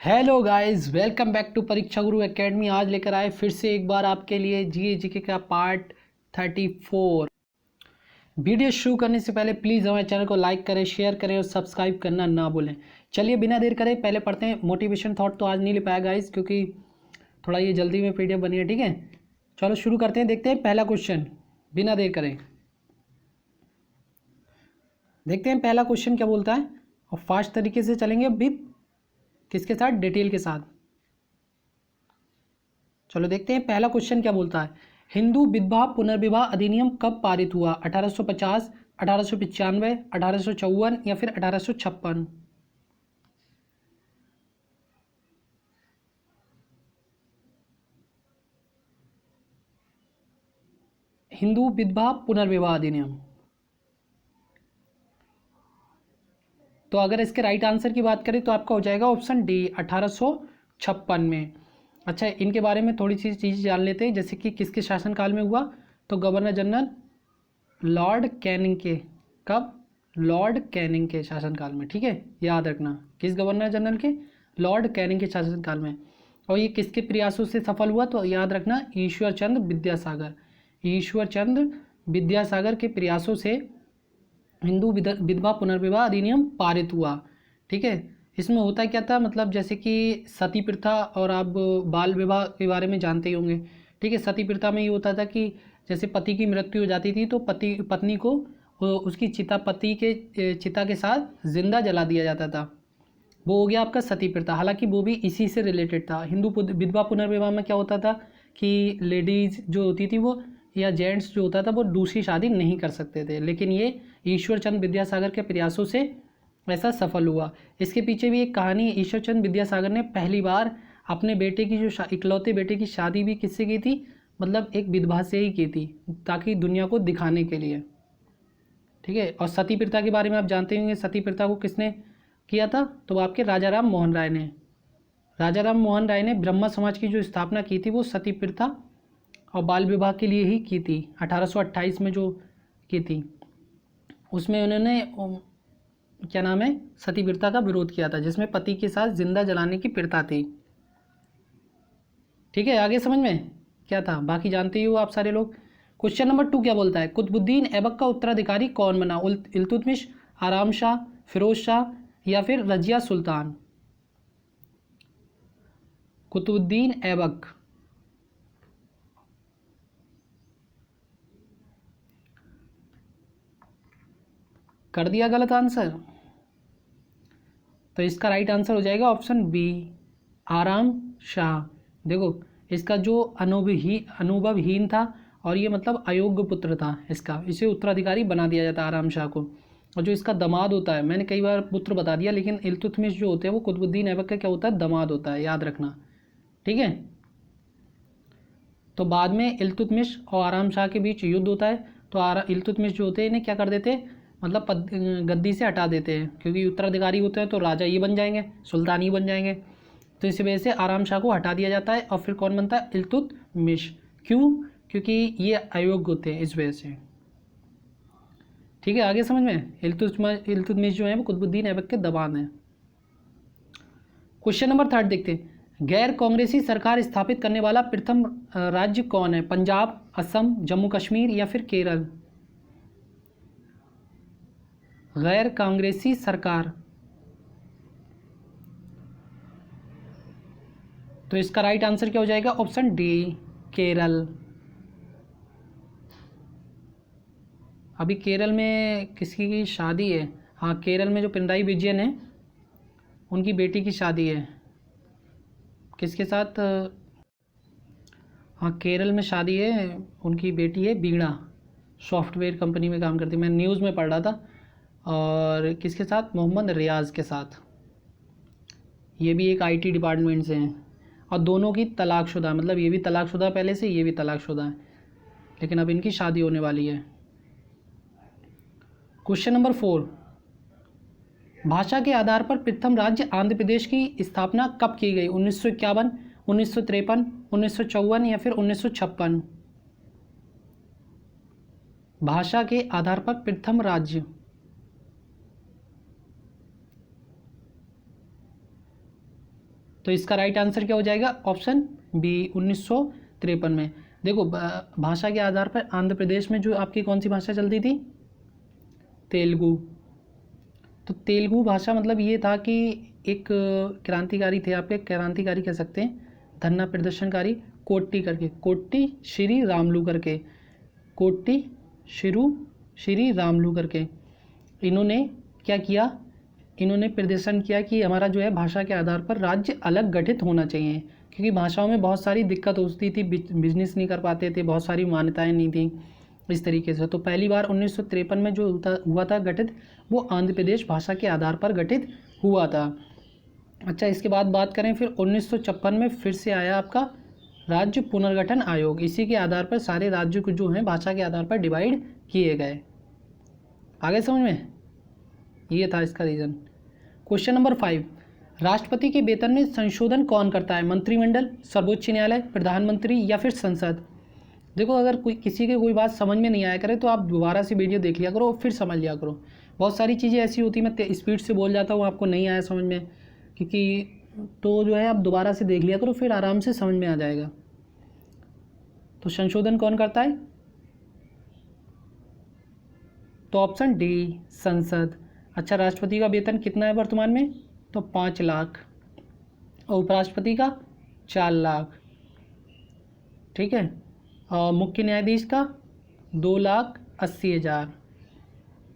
Hello guys, welcome back to Pariksha Guru academy. आज लेकर आए फिर से एक बार आपके लिए जीके का पार्ट 34। वीडियो शुरू करने से पहले प्लीज़ हमारे चैनल को लाइक करें, शेयर करें और सब्सक्राइब करना ना भूलें। चलिए बिना देर करें पहले पढ़ते हैं। मोटिवेशन थॉट तो आज नहीं ले पाया गाइस, क्योंकि थोड़ा ये जल्दी में पीडीएफ बनी है। ठीक है, चलो शुरू करते हैं। देखते हैं पहला क्वेश्चन, बिना देर करें देखते हैं पहला क्वेश्चन क्या बोलता है। और फास्ट तरीके से चलेंगे विद किसके साथ, डिटेल के साथ। चलो देखते हैं पहला क्वेश्चन क्या बोलता है। हिंदू विधवा पुनर्विवाह अधिनियम कब पारित हुआ? 1850, 1895, 1854 या फिर 1856? हिंदू विधवा पुनर्विवाह अधिनियम। तो अगर इसके राइट आंसर की बात करें तो आपका हो जाएगा ऑप्शन डी, 1856 में। अच्छा, इनके बारे में थोड़ी सी चीज़ जान लेते हैं, जैसे कि किसके शासनकाल में हुआ। तो गवर्नर जनरल लॉर्ड कैनिंग के, कब? लॉर्ड कैनिंग के शासनकाल में। ठीक है, याद रखना, किस गवर्नर जनरल के? लॉर्ड कैनिंग के शासनकाल में। और ये किसके प्रयासों से सफल हुआ? तो याद रखना, ईश्वर चंद्र विद्यासागर। ईश्वर चंद्र विद्यासागर के प्रयासों से हिंदू विधवा पुनर्विवाह अधिनियम पारित हुआ। ठीक है, इसमें होता क्या था, मतलब जैसे कि सती प्रथा और आप बाल विवाह के बारे में जानते ही होंगे। ठीक है, सती प्रथा में ये होता था कि जैसे पति की मृत्यु हो जाती थी तो पत्नी को उसकी पति के चिता के साथ जिंदा जला दिया जाता था। वो हो गया आपका सती प्रथा। हालांकि वो भी इसी से रिलेटेड था। हिंदू विधवा पुनर्विवाह में क्या होता था कि लेडीज़ जो होती थी वो, या जेंट्स जो होता था, वो दूसरी शादी नहीं कर सकते थे। लेकिन ये ईश्वर चंद्र विद्यासागर के प्रयासों से ऐसा सफल हुआ। इसके पीछे भी एक कहानी है। ईश्वर चंद्र विद्यासागर ने पहली बार अपने बेटे की जो इकलौते बेटे की शादी भी किससे की थी? मतलब एक विधवा से ही की थी, ताकि दुनिया को दिखाने के लिए। ठीक है, और सती प्रथा के बारे में आप जानते होंगे। सती प्रथा को किसने किया था? तो आपके राजा राम मोहन राय ने। राजा राम मोहन राय ने ब्रह्मा समाज की जो स्थापना की थी वो सती प्रथा और बाल विवाह के लिए ही की थी। 1828 में जो की थी उसमें उन्होंने क्या नाम है, सती प्रथा का विरोध किया था, जिसमें पति के साथ जिंदा जलाने की प्रथा थी। ठीक है, आगे समझ में क्या था बाकी जानते ही हो आप सारे लोग। क्वेश्चन नंबर 2 क्या बोलता है? कुतुबुद्दीन ऐबक का उत्तराधिकारी कौन बना? इल्तुतमिश, आराम शाह, फिरोज शाह या फिर रजिया सुल्तान? कुतुबुद्दीन ऐबक। कर दिया गलत आंसर, तो इसका राइट आंसर हो जाएगा ऑप्शन बी, आराम शाह। देखो, इसका जो अनुभवहीन था और ये मतलब अयोग्य पुत्र था इसका, इसे उत्तराधिकारी बना दिया जाता है आराम शाह को। और जो इसका दामाद होता है, मैंने कई बार पुत्र बता दिया, लेकिन इल्तुतमिश जो होते हैं वो कुतुबुद्दीन ऐबक का क्या होता है? दामाद होता है, याद रखना। ठीक है, तो बाद में इल्तुतमिश और आराम शाह के बीच युद्ध होता है। तो इल्तुतमिश जो होते हैं इन्हें क्या कर देते हैं, मतलब गद्दी से हटा देते हैं, क्योंकि उत्तराधिकारी होते हैं तो राजा ये बन जाएंगे, सुल्तान ही बन जाएंगे। तो इसी वजह से आराम शाह को हटा दिया जाता है और फिर कौन बनता है? इल्तुतमिश। क्यों? क्योंकि ये अयोग्य होते हैं, इस वजह से। ठीक है, आगे समझ में। इल्तुतमिश जो है वो कुतुबुद्दीन ऐबक के दबान है। क्वेश्चन नंबर 3 देखते हैं। गैर कांग्रेसी सरकार स्थापित करने वाला प्रथम राज्य कौन है? पंजाब, असम, जम्मू कश्मीर या फिर केरल? गैर कांग्रेसी सरकार, तो इसका राइट आंसर क्या हो जाएगा? Option D, Kerala. अभी केरल में किसी की शादी है। हाँ, केरल में जो पिनराई विजयन है उनकी बेटी की शादी है। किसके साथ? हाँ, केरल में शादी है, उनकी बेटी है वीणा, सॉफ्टवेयर कंपनी में काम करती है, मैं न्यूज़ में पढ़ रहा था। और किसके साथ? मोहम्मद रियाज के साथ। ये भी एक आईटी डिपार्टमेंट से हैं और दोनों की तलाकशुदा, मतलब ये भी तलाकशुदा पहले से, ये भी तलाकशुदा है, लेकिन अब इनकी शादी होने वाली है। Question number 4। भाषा के आधार पर प्रथम राज्य आंध्र प्रदेश की स्थापना कब की गई? 1951, 1953, 1954 या फिर 1956? भाषा के आधार पर प्रथम राज्य, तो इसका राइट आंसर क्या हो जाएगा? ऑप्शन बी 1953 में। देखो भाषा के आधार पर आंध्र प्रदेश में जो आपकी कौन सी भाषा चलती थी? तेलुगु। तो तेलुगु भाषा मतलब ये था कि एक क्रांतिकारी थे, आपके क्रांतिकारी कह सकते हैं, धरना प्रदर्शनकारी, कोट्टी करके, कोट्टी श्री रामलू करके, कोट्टी श्री रामलू करके, इन्होंने क्या किया? इन्होंने प्रदर्शन किया कि हमारा जो है भाषा के आधार पर राज्य अलग गठित होना चाहिए, क्योंकि भाषाओं में बहुत सारी दिक्कत होती थी, बिजनेस नहीं कर पाते थे, बहुत सारी मान्यताएं नहीं थी इस तरीके से। तो पहली बार 1953 में जो हुआ था गठित, वो आंध्र प्रदेश भाषा के आधार पर गठित हुआ था। अच्छा, इसके बाद बात करें फिर 1956 में फिर से आया आपका राज्य पुनर्गठन आयोग। इसी के आधार पर सारे राज्यों को जो हैं भाषा के आधार पर डिवाइड किए गए। आगे समझ में? ये था इसका रीज़न। क्वेश्चन नंबर 5, राष्ट्रपति के वेतन में संशोधन कौन करता है? मंत्रिमंडल, सर्वोच्च न्यायालय, प्रधानमंत्री या फिर संसद? देखो अगर किसी के कोई बात समझ में नहीं आया करे तो आप दोबारा से वीडियो देख लिया करो, फिर समझ लिया करो। बहुत सारी चीज़ें ऐसी होती मैं स्पीड से बोल जाता हूँ, आपको नहीं आया समझ में, क्योंकि तो जो है आप दोबारा से देख लिया करो, फिर आराम से समझ में आ जाएगा। तो संशोधन कौन करता है? तो ऑप्शन डी संसद। अच्छा, राष्ट्रपति का वेतन कितना है वर्तमान में? तो 5 लाख, और उपराष्ट्रपति का 4 लाख, ठीक है, और मुख्य न्यायाधीश का 2,80,000,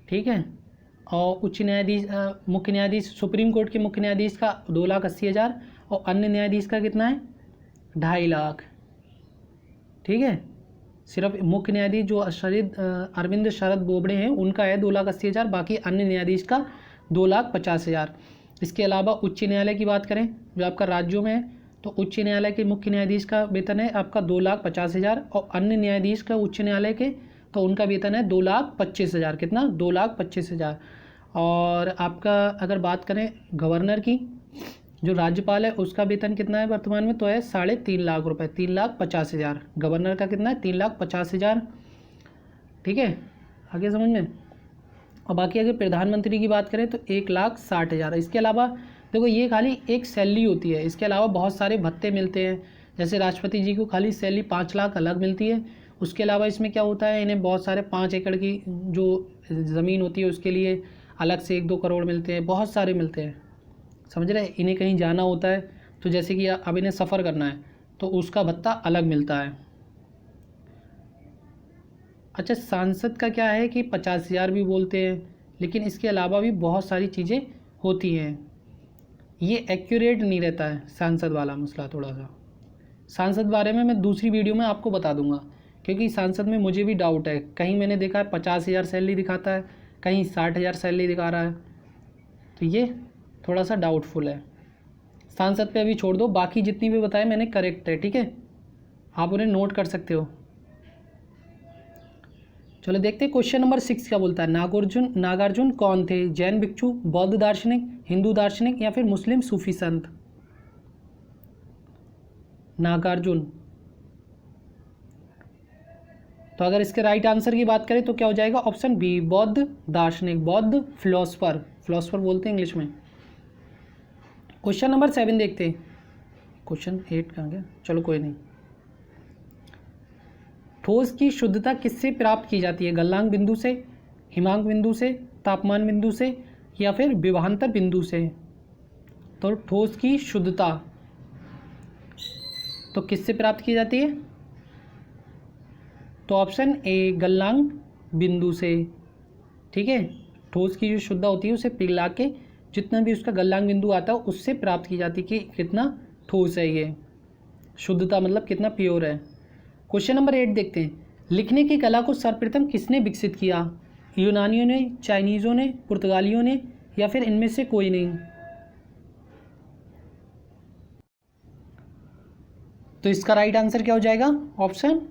ठीक है, और उच्च न्यायाधीश मुख्य न्यायाधीश सुप्रीम कोर्ट के मुख्य न्यायाधीश का 2,80,000, और अन्य न्यायाधीश का कितना है? 2.5 लाख, ठीक है। सिर्फ मुख्य न्यायाधीश जो अरविंद शरद बोबड़े हैं उनका है 2,80,000, बाकी अन्य न्यायाधीश का 2,50,000। इसके अलावा उच्च न्यायालय की बात करें जो आपका राज्यों में है, तो उच्च न्यायालय के मुख्य न्यायाधीश का वेतन है आपका 2,50,000, और अन्य न्यायाधीश का उच्च न्यायालय के तो उनका वेतन है 2,25,000। कितना? 2,25,000। और आपका अगर बात करें गवर्नर की, जो राज्यपाल है उसका वेतन कितना है वर्तमान में? तो है 3.5 लाख रुपए, 3,50,000। गवर्नर का कितना है? 3,50,000, ठीक है। आगे समझ में? और बाकी अगर प्रधानमंत्री की बात करें तो 1,60,000। इसके अलावा देखो ये खाली एक सैलरी होती है, इसके अलावा बहुत सारे भत्ते मिलते हैं। जैसे राष्ट्रपति जी को खाली सैलरी 5 लाख अलग मिलती है। उसके अलावा इसमें क्या होता है, इन्हें बहुत सारे 5 एकड़ की जो ज़मीन होती है उसके लिए अलग से 1-2 करोड़ मिलते हैं, बहुत सारे मिलते हैं, समझ रहे हैं। इन्हें कहीं जाना होता है तो जैसे कि अब इन्हें सफ़र करना है तो उसका भत्ता अलग मिलता है। अच्छा, सांसद का क्या है कि 50,000 भी बोलते हैं, लेकिन इसके अलावा भी बहुत सारी चीज़ें होती हैं। ये एक्यूरेट नहीं रहता है सांसद वाला मसला थोड़ा सा। सांसद बारे में मैं दूसरी वीडियो में आपको बता दूंगा, क्योंकि सांसद में मुझे भी डाउट है। कहीं मैंने देखा है 50,000 सैलरी दिखाता है, कहीं 60,000 सैलरी दिखा रहा है, तो ये थोड़ा सा डाउटफुल है। सांसद पे अभी छोड़ दो, बाकी जितनी भी बताए मैंने करेक्ट है, ठीक है, आप उन्हें नोट कर सकते हो। चलो देखते हैं क्वेश्चन नंबर 6 क्या बोलता है। नागार्जुन कौन थे? जैन भिक्षु, बौद्ध दार्शनिक, हिंदू दार्शनिक या फिर मुस्लिम सूफी संत? नागार्जुन। तो अगर इसके राइट आंसर की बात करें तो क्या हो जाएगा? ऑप्शन बी बौद्ध दार्शनिक, बौद्ध फिलोसफर बोलते हैं इंग्लिश में। क्वेश्चन नंबर 7 देखते हैं। क्वेश्चन 8 कहाँ गया? चलो कोई नहीं। ठोस की शुद्धता किससे प्राप्त की जाती है? गलनांक बिंदु से, हिमांक बिंदु से, तापमान बिंदु से या फिर विभवांतर बिंदु से? तो ठोस की शुद्धता तो किससे प्राप्त की जाती है? तो ऑप्शन ए गलनांक बिंदु से, ठीक है। ठोस की जो शुद्धता होती है उसे पिघला के जितना भी उसका गलनांक बिंदु आता है उससे प्राप्त की जाती है कि कितना ठोस है ये। शुद्धता मतलब कितना प्योर है। क्वेश्चन नंबर 8 देखते हैं। लिखने की कला को सर्वप्रथम किसने विकसित किया? यूनानियों ने, चाइनीज़ों ने, पुर्तगालियों ने या फिर इनमें से कोई नहीं? तो इसका राइट आंसर क्या हो जाएगा? ऑप्शन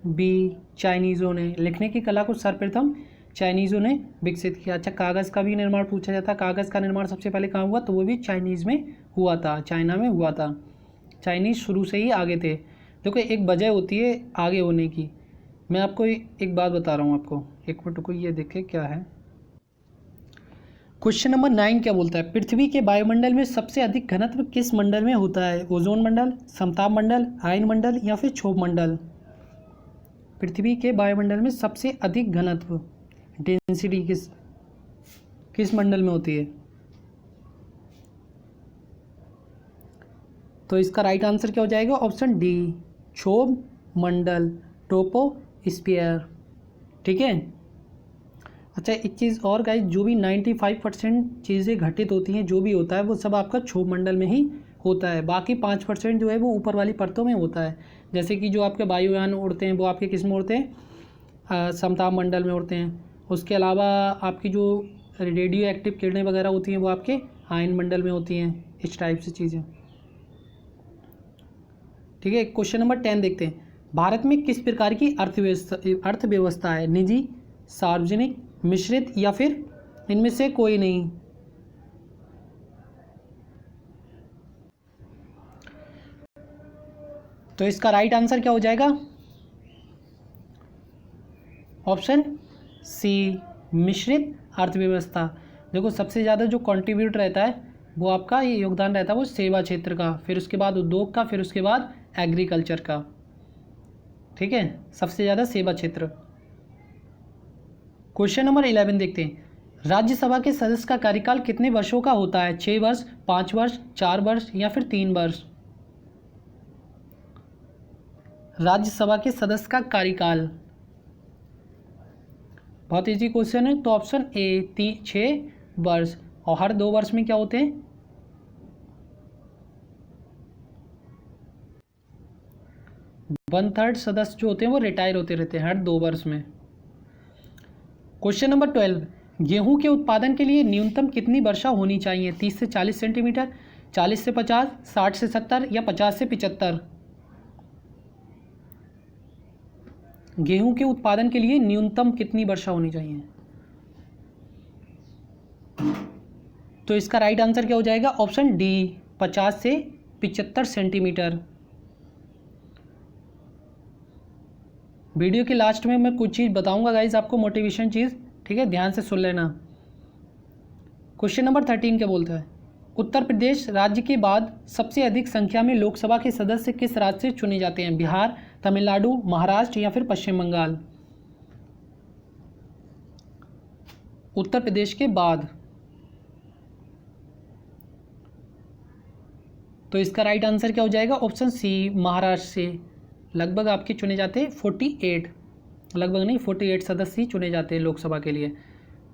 बी चाइनीज़ों ने। लिखने की कला को सर्वप्रथम चाइनीज़ों ने विकसित किया। अच्छा, कागज़ का भी निर्माण पूछा जाता है। कागज़ का निर्माण सबसे पहले कहाँ हुआ? तो वो भी चाइनीज़ में हुआ था, चाइना में हुआ था। चाइनीज़ शुरू से ही आगे थे। देखो एक वजह होती है आगे होने की। मैं आपको एक बात बता रहा हूँ आपको, एक मिनट को ये देखें क्या है। क्वेश्चन नंबर 9 क्या बोलता है, पृथ्वी के वायुमंडल में सबसे अधिक घनत्व किस मंडल में होता है? ओजोन मंडल, समताप मंडल, आयन मंडल या फिर क्षोभ मंडल? पृथ्वी के वायुमंडल में सबसे अधिक घनत्व डेंसिटी किस मंडल में होती है? तो इसका राइट आंसर क्या हो जाएगा? ऑप्शन डी, क्षोभ मंडल, ट्रोपोस्फियर। ठीक है। अच्छा, एक चीज़ और गाइस, जो भी 95% चीज़ें घटित होती हैं, जो भी होता है वो सब आपका क्षोभ मंडल में ही होता है। बाकी 5% जो है वो ऊपर वाली परतों में होता है। जैसे कि जो आपके वायुयान उड़ते हैं वो आपके किस में उड़ते हैं? समताप मंडल में उड़ते हैं। उसके अलावा आपकी जो रेडियो एक्टिव किरणें वगैरह होती हैं वो आपके आयन मंडल में होती हैं। इस टाइप से चीज़ें। ठीक है। क्वेश्चन नंबर 10 देखते हैं, भारत में किस प्रकार की अर्थव्यवस्था है? निजी, सार्वजनिक, मिश्रित या फिर इनमें से कोई नहीं? तो इसका राइट आंसर क्या हो जाएगा? ऑप्शन सी, मिश्रित अर्थव्यवस्था। देखो, सबसे ज़्यादा जो कंट्रीब्यूट रहता है वो आपका ये योगदान रहता है वो सेवा क्षेत्र का, फिर उसके बाद उद्योग का, फिर उसके बाद एग्रीकल्चर का। ठीक है, सबसे ज़्यादा सेवा क्षेत्र। क्वेश्चन नंबर 11 देखते हैं, राज्यसभा के सदस्य का कार्यकाल कितने वर्षों का होता है? 6 वर्ष, 5 वर्ष, 4 वर्ष या फिर 3 वर्ष? राज्यसभा के सदस्य का कार्यकाल, बहुत इजी क्वेश्चन है। तो ऑप्शन ए 6 वर्ष, और हर 2 वर्ष में क्या होते हैं? 1/3 सदस्य जो होते हैं वो रिटायर होते रहते हैं हर 2 वर्ष में। क्वेश्चन नंबर 12, गेहूं के उत्पादन के लिए न्यूनतम कितनी वर्षा होनी चाहिए? 30 से 40 सेंटीमीटर, 40 से 50, 60 से 70 या 50 से 75? गेहूं के उत्पादन के लिए न्यूनतम कितनी वर्षा होनी चाहिए? तो इसका राइट आंसर क्या हो जाएगा? ऑप्शन डी, 50 से 75 सेंटीमीटर। वीडियो के लास्ट में मैं कुछ चीज़ बताऊंगा गाइज आपको, मोटिवेशन चीज़। ठीक है, ध्यान से सुन लेना। क्वेश्चन नंबर 13 क्या बोलता है, उत्तर प्रदेश राज्य के बाद सबसे अधिक संख्या में लोकसभा के सदस्य किस राज्य से चुने जाते हैं? बिहार, तमिलनाडु, महाराष्ट्र या फिर पश्चिम बंगाल? उत्तर प्रदेश के बाद। तो इसका राइट आंसर क्या हो जाएगा? ऑप्शन सी, महाराष्ट्र से लगभग आपके चुने जाते हैं 48, लगभग नहीं 48 सदस्य ही चुने जाते हैं लोकसभा के लिए।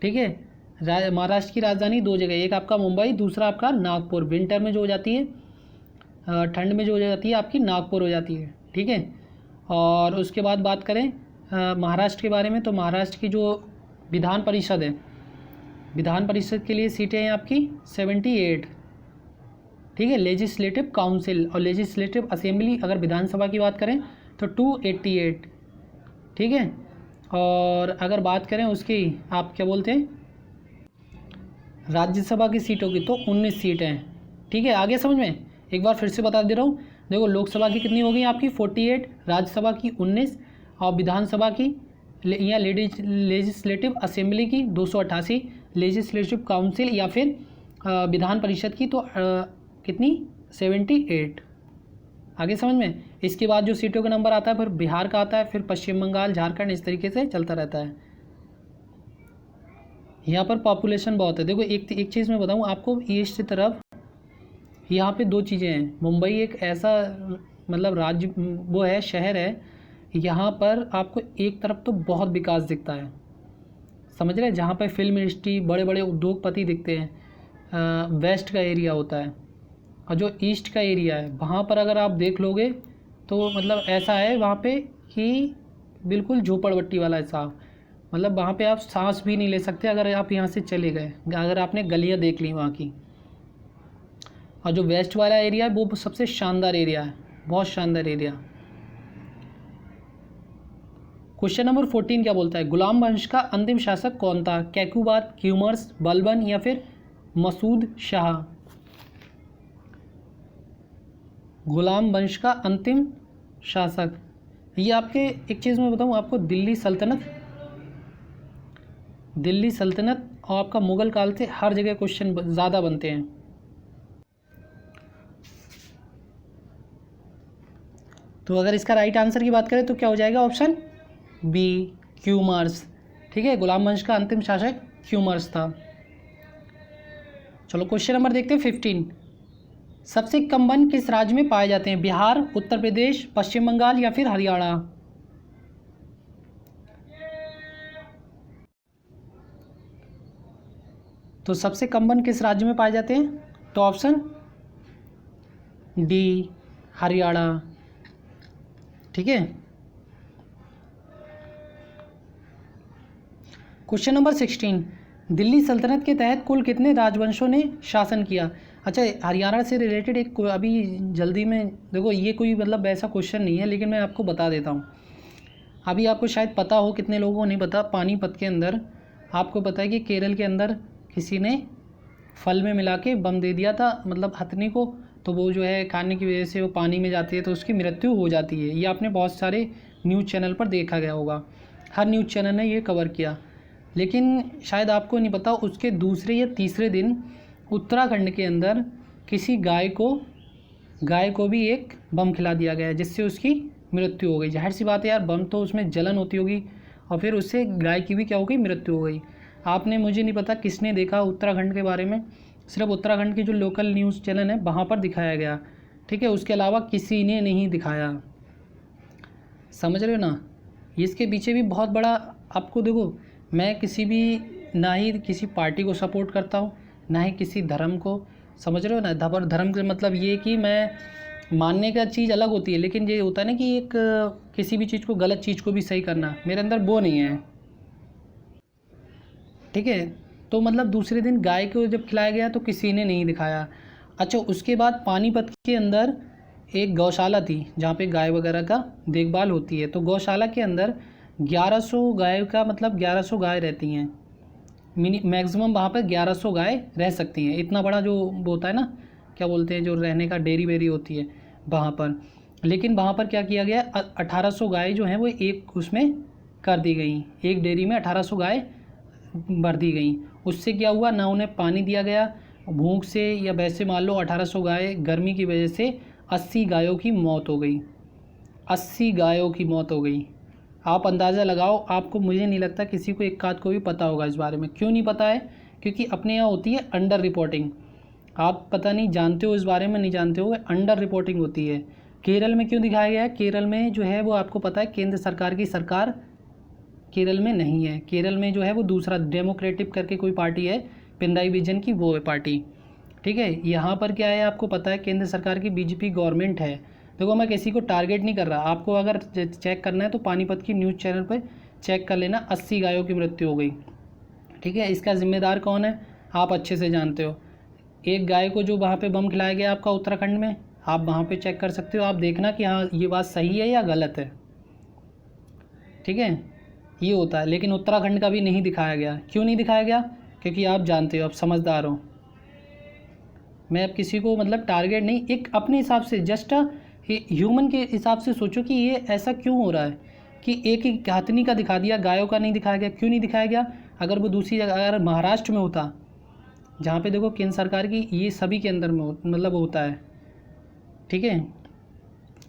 ठीक है। महाराष्ट्र की राजधानी 2 जगह, एक आपका मुंबई, दूसरा आपका नागपुर। विंटर में जो हो जाती है, ठंड में जो हो जाती है आपकी नागपुर हो जाती है। ठीक है। और उसके बाद बात करें महाराष्ट्र के बारे में, तो महाराष्ट्र की जो विधान परिषद है, विधान परिषद के लिए सीटें हैं आपकी 78। ठीक है। लेजिस्लेटिव काउंसिल और लेजिस्लेटिव असेंबली अगर विधानसभा की बात करें तो 288। ठीक है। और अगर बात करें उसकी, आप क्या बोलते हैं, राज्यसभा की सीटों की, तो 19 सीटें हैं। ठीक है, आगे समझ में? एक बार फिर से बता दे रहा हूँ। देखो, लोकसभा की कितनी हो गई आपकी 48, राज्यसभा की 19, और विधानसभा की या लेजिस्लेटिव असेंबली की 288, लेजिस्लेटिव काउंसिल या फिर विधान परिषद की तो कितनी 78। आगे समझ में? इसके बाद जो सीटों का नंबर आता है फिर बिहार का आता है, फिर पश्चिम बंगाल, झारखंड, इस तरीके से चलता रहता है। यहाँ पर पॉपुलेशन बहुत है। देखो, एक चीज़ मैं बताऊँ आपको, ईस्ट की तरफ यहाँ पे 2 चीज़ें हैं। मुंबई एक ऐसा मतलब राज्य वो है, शहर है, यहाँ पर आपको एक तरफ तो बहुत विकास दिखता है, समझ रहे हैं, जहाँ पर फिल्म इंडस्ट्री, बड़े बड़े उद्योगपति दिखते हैं, वेस्ट का एरिया होता है। और जो ईस्ट का एरिया है वहाँ पर अगर आप देख लोगे तो मतलब ऐसा है वहाँ पे कि बिल्कुल झोपड़पट्टी वाला ऐसा, मतलब वहाँ पे आप सांस भी नहीं ले सकते अगर आप यहाँ से चले गए, अगर आपने गलियाँ देख ली वहाँ की। और जो वेस्ट वाला एरिया है वो सबसे शानदार एरिया है, बहुत शानदार एरिया। क्वेश्चन नंबर 14 क्या बोलता है, गुलाम वंश का अंतिम शासक कौन था? कैकुबाद, क्यूमर्स, बलबन या फिर मसूद शाह? गुलाम वंश का अंतिम शासक, ये आपके एक चीज़ मैं बताऊँ आपको, दिल्ली सल्तनत और आपका मुग़ल काल से हर जगह क्वेश्चन ज़्यादा बनते हैं। तो अगर इसका राइट आंसर की बात करें तो क्या हो जाएगा, ऑप्शन बी क्यूमर्स। ठीक है, गुलाम वंश का अंतिम शासक क्यूमर्स था। चलो क्वेश्चन नंबर देखते हैं 15। सबसे कम वन किस राज्य में पाए जाते हैं, बिहार, उत्तर प्रदेश, पश्चिम बंगाल या फिर हरियाणा। तो सबसे कम वन किस राज्य में पाए जाते हैं, तो ऑप्शन डी हरियाणा। ठीक है, क्वेश्चन नंबर 16। दिल्ली सल्तनत के तहत कुल कितने राजवंशों ने शासन किया। अच्छा, हरियाणा से रिलेटेड एक अभी जल्दी में देखो, ये कोई मतलब ऐसा क्वेश्चन नहीं है, लेकिन मैं आपको बता देता हूँ। अभी आपको शायद पता हो, कितने लोगों को नहीं पता, पानीपत के अंदर आपको पता है कि केरल के अंदर किसी ने फल में मिला के बम दे दिया था, मतलब हथनी को, तो वो जो है खाने की वजह से वो पानी में जाती है तो उसकी मृत्यु हो जाती है। ये आपने बहुत सारे न्यूज़ चैनल पर देखा गया होगा, हर न्यूज़ चैनल ने ये कवर किया। लेकिन शायद आपको नहीं पता, उसके दूसरे या तीसरे दिन उत्तराखंड के अंदर किसी गाय को भी एक बम खिला दिया गया, जिससे उसकी मृत्यु हो गई। जाहिर सी बात है यार, बम तो उसमें जलन होती होगी और फिर उससे गाय की भी क्या हो गई, मृत्यु हो गई। आपने, मुझे नहीं पता किसने देखा उत्तराखंड के बारे में, सिर्फ उत्तराखंड की जो लोकल न्यूज़ चैनल है वहाँ पर दिखाया गया। ठीक है, उसके अलावा किसी ने नहीं दिखाया। समझ रहे हो ना, इसके पीछे भी बहुत बड़ा, आपको देखो, मैं किसी भी, ना ही किसी पार्टी को सपोर्ट करता हूँ, ना ही किसी धर्म को। समझ रहे हो ना, धर्म का मतलब ये कि मैं मानने का चीज़ अलग होती है, लेकिन ये होता है ना कि एक किसी भी चीज़ को, गलत चीज़ को भी सही करना, मेरे अंदर वो नहीं है। ठीक है, तो मतलब दूसरे दिन गाय को जब खिलाया गया तो किसी ने नहीं दिखाया। अच्छा, उसके बाद पानीपत के अंदर एक गौशाला थी जहाँ पे गाय वगैरह का देखभाल होती है। तो गौशाला के अंदर 1100 गाय का मतलब 1100 गाय रहती हैं, मैक्सिमम वहाँ पर 1100 गाय रह सकती हैं। इतना बड़ा जो होता है ना, क्या बोलते हैं, जो रहने का डेयरी वेरी होती है वहाँ पर। लेकिन वहाँ पर क्या किया गया, 1800 गाय जो हैं वो एक उसमें कर दी गई, एक डेयरी में 1800 गाय भर दी गई। उससे क्या हुआ, ना उन्हें पानी दिया गया भूख से, या वैसे मान लो 1800 गाय गर्मी की वजह से 80 गायों की मौत हो गई। 80 गायों की मौत हो गई। आप अंदाज़ा लगाओ, आपको, मुझे नहीं लगता किसी को एक आध को भी पता होगा इस बारे में। क्यों नहीं पता है, क्योंकि अपने यहाँ होती है अंडर रिपोर्टिंग। आप पता नहीं जानते हो इस बारे में, नहीं जानते हो, अंडर रिपोर्टिंग होती है। केरल में क्यों दिखाया गया है, केरल में जो है वो आपको पता है, केंद्र सरकार की सरकार केरल में नहीं है। केरल में जो है वो दूसरा डेमोक्रेटिक करके कोई पार्टी है, पिनराई विजयन की, वो है पार्टी। ठीक है, यहाँ पर क्या है आपको पता है, केंद्र सरकार की बीजेपी गवर्नमेंट है। देखो, मैं किसी को टारगेट नहीं कर रहा, आपको अगर चेक करना है तो पानीपत की न्यूज़ चैनल पर चेक कर लेना, 80 गायों की मृत्यु हो गई। ठीक है, इसका जिम्मेदार कौन है, आप अच्छे से जानते हो। एक गाय को जो वहाँ पे बम खिलाया गया आपका उत्तराखंड में, आप वहाँ पे चेक कर सकते हो, आप देखना कि हाँ ये बात सही है या गलत है। ठीक है, ये होता है। लेकिन उत्तराखंड का भी नहीं दिखाया गया। क्यों नहीं दिखाया गया, क्योंकि आप जानते हो, आप समझदार हो। मैं अब किसी को मतलब टारगेट नहीं, एक अपने हिसाब से जस्ट ह्यूमन के हिसाब से सोचो कि ये ऐसा क्यों हो रहा है कि एक ही हथनी का दिखा दिया, गायों का नहीं दिखाया गया। क्यों नहीं दिखाया गया, अगर वो दूसरी जगह, अगर महाराष्ट्र में होता, जहाँ पे देखो केंद्र सरकार की, ये सभी के अंदर में मतलब होता है। ठीक है,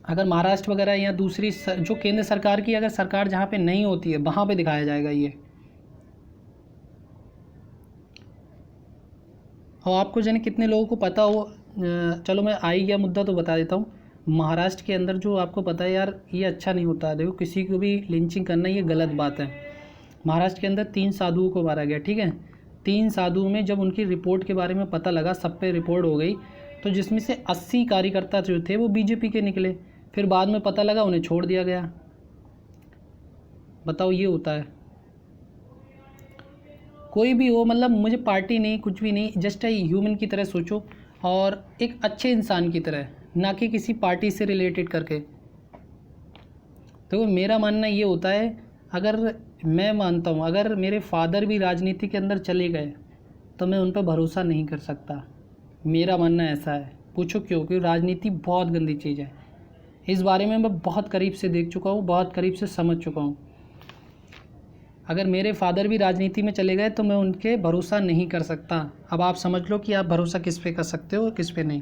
अगर महाराष्ट्र वगैरह या दूसरी जो केंद्र सरकार की अगर सरकार जहाँ पे नहीं होती है, वहाँ पे दिखाया जाएगा ये। और आपको जाने कितने लोगों को पता हो, चलो मैं आई गया मुद्दा तो बता देता हूँ। महाराष्ट्र के अंदर जो आपको पता है यार, ये अच्छा नहीं होता। देखो, किसी को भी लिंचिंग करना ये गलत बात है। महाराष्ट्र के अंदर 3 साधुओं को मारा गया। ठीक है, 3 साधुओं में जब उनकी रिपोर्ट के बारे में पता लगा, सब पे रिपोर्ट हो गई, तो जिसमें से 80 कार्यकर्ता जो थे वो बीजेपी के निकले। फिर बाद में पता लगा उन्हें छोड़ दिया गया। बताओ, ये होता है। कोई भी हो, मतलब मुझे पार्टी नहीं, कुछ भी नहीं, जस्ट ह्यूमन की तरह सोचो और एक अच्छे इंसान की तरह, ना कि किसी पार्टी से रिलेटेड करके। तो मेरा मानना ये होता है, अगर मैं मानता हूँ अगर मेरे फादर भी राजनीति के अंदर चले गए तो मैं उन पर भरोसा नहीं कर सकता। मेरा मानना ऐसा है। पूछो क्यों, क्योंकि राजनीति बहुत गंदी चीज़ है। इस बारे में मैं बहुत करीब से देख चुका हूँ, बहुत करीब से समझ चुका हूँ। अगर मेरे फादर भी राजनीति में चले गए तो मैं उनके भरोसा नहीं कर सकता। अब आप समझ लो कि आप भरोसा किस पे कर सकते हो, किस पे नहीं।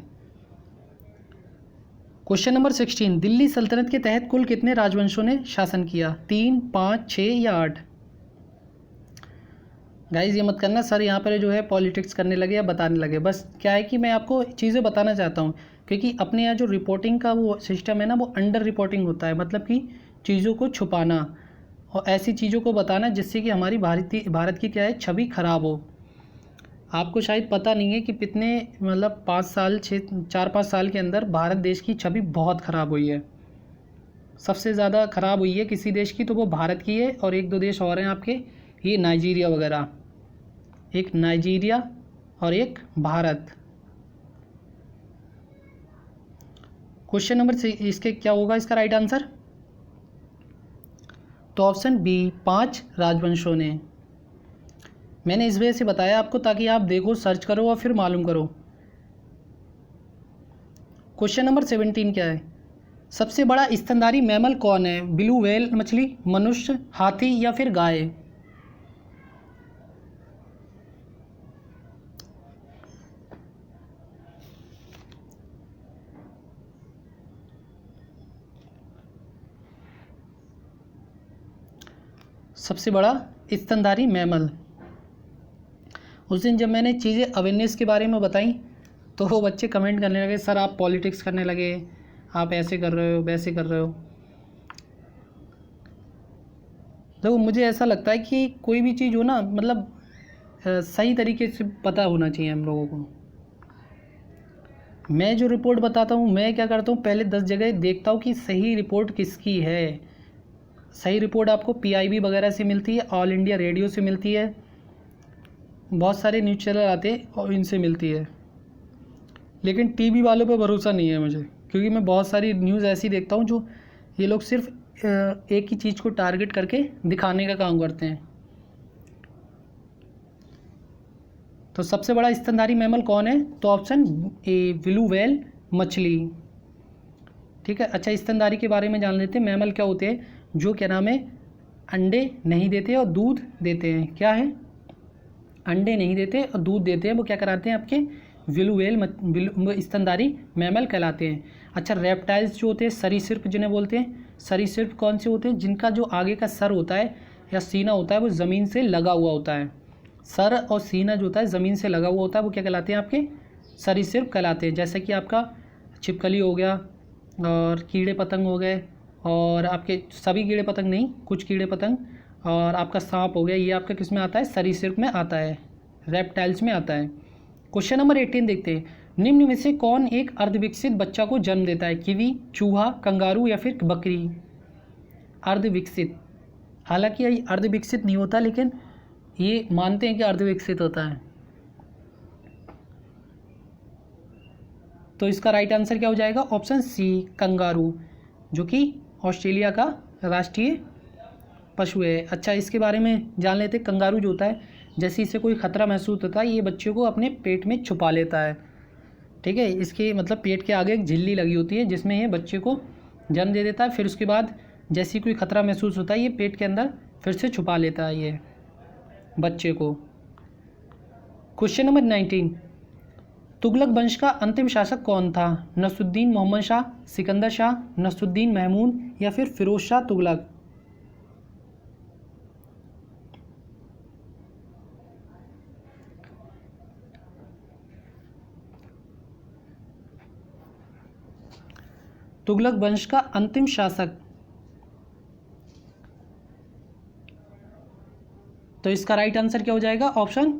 क्वेश्चन नंबर 16, दिल्ली सल्तनत के तहत कुल कितने राजवंशों ने शासन किया? 3, 5, 6 या 8? गाइज ये मत करना सर यहाँ पर जो है पॉलिटिक्स करने लगे या बताने लगे। बस क्या है कि मैं आपको चीज़ें बताना चाहता हूँ, क्योंकि अपने यहाँ जो रिपोर्टिंग का वो सिस्टम है ना, वो अंडर रिपोर्टिंग होता है, मतलब कि चीज़ों को छुपाना और ऐसी चीज़ों को बताना जिससे कि हमारी भारत की क्या है छवि ख़राब हो। आपको शायद पता नहीं है कि कितने मतलब 4-5 साल के अंदर भारत देश की छवि बहुत ख़राब हुई है। सबसे ज़्यादा ख़राब हुई है किसी देश की तो वो भारत की है, और 1-2 देश और हैं आपके, ये नाइजीरिया वगैरह, एक नाइजीरिया और एक भारत। क्वेश्चन नंबर 6, इसके क्या होगा इसका राइट आंसर? तो ऑप्शन बी, 5 राजवंशों ने। मैंने इस वजह से बताया आपको ताकि आप देखो, सर्च करो और फिर मालूम करो। क्वेश्चन नंबर 17 क्या है? सबसे बड़ा स्तनधारी मैमल कौन है? ब्लू व्हेल मछली, मनुष्य, हाथी या फिर गाय? सबसे बड़ा स्तनधारी मैमल। उस दिन जब मैंने चीज़ें अवेयरनेस के बारे में बताई तो वो बच्चे कमेंट करने लगे, सर आप पॉलिटिक्स करने लगे, आप ऐसे कर रहे हो, वैसे कर रहे हो। तो मुझे ऐसा लगता है कि कोई भी चीज़ हो ना, मतलब सही तरीके से पता होना चाहिए हम लोगों को। मैं जो रिपोर्ट बताता हूँ, मैं क्या करता हूँ, पहले 10 जगह देखता हूँ कि सही रिपोर्ट किसकी है। सही रिपोर्ट आपको PIB वगैरह से मिलती है, ऑल इंडिया रेडियो से मिलती है, बहुत सारे न्यूज़ चैनल आते हैं और इनसे मिलती है। लेकिन टीवी वालों पे भरोसा नहीं है मुझे, क्योंकि मैं बहुत सारी न्यूज़ ऐसी देखता हूँ जो ये लोग सिर्फ एक ही चीज़ को टारगेट करके दिखाने का काम करते हैं। तो सबसे बड़ा स्तनधारी मैमल कौन है? तो ऑप्शन ए, ब्लू व्हेल मछली। ठीक है, अच्छा स्तनधारी के बारे में जान लेते हैं। मैमल क्या होते हैं? जो क्या नाम है, अंडे नहीं देते और दूध देते हैं। क्या है? अंडे नहीं देते और दूध देते हैं, वो क्या कराते हैं आपके? ब्लू व्हेल स्तनधारी मैमल कहलाते हैं। अच्छा, रेप्टाइल्स जो होते हैं, सरीसृप जिन्हें बोलते हैं, सरीसृप कौन से होते हैं? जिनका जो आगे का सर होता है या सीना होता है वो ज़मीन से लगा हुआ होता है। सर और सीना जो होता है ज़मीन से लगा हुआ होता है, वो क्या कहलाते हैं आपके? सरीसृप कहलाते हैं। जैसे कि आपका छिपकली हो गया और कीड़े पतंग हो गए, और आपके सभी कीड़े पतंग नहीं, कुछ कीड़े पतंग, और आपका सांप हो गया, ये आपका किस में आता है? सरीसृप में आता है, रेप्टाइल्स में आता है। क्वेश्चन नंबर 18 देखते हैं। निम्न में से कौन एक अर्धविकसित बच्चा को जन्म देता है? कीवी, चूहा, कंगारू या फिर बकरी? अर्धविकसित, हालांकि ये अर्धविकसित नहीं होता, लेकिन ये मानते हैं कि अर्धविकसित होता है। तो इसका राइट आंसर क्या हो जाएगा? ऑप्शन सी, कंगारू, जो कि ऑस्ट्रेलिया का राष्ट्रीय पशु है। अच्छा, इसके बारे में जान लेते हैं। कंगारू जो होता है, जैसे इसे कोई ख़तरा महसूस होता है, ये बच्चे को अपने पेट में छुपा लेता है। ठीक है, इसके मतलब पेट के आगे एक झिल्ली लगी होती है जिसमें ये बच्चे को जन्म दे देता है। फिर उसके बाद जैसे कोई ख़तरा महसूस होता है, ये पेट के अंदर फिर से छुपा लेता है ये बच्चे को। क्वेश्चन नंबर 19, तुगलक वंश का अंतिम शासक कौन था? नसरुद्दीन मोहम्मद शाह, सिकंदर शाह, नसरुद्दीन महमूद या फिर फिरोज शाह तुगलक? तुगलक वंश का अंतिम शासक, तो इसका राइट आंसर क्या हो जाएगा? Option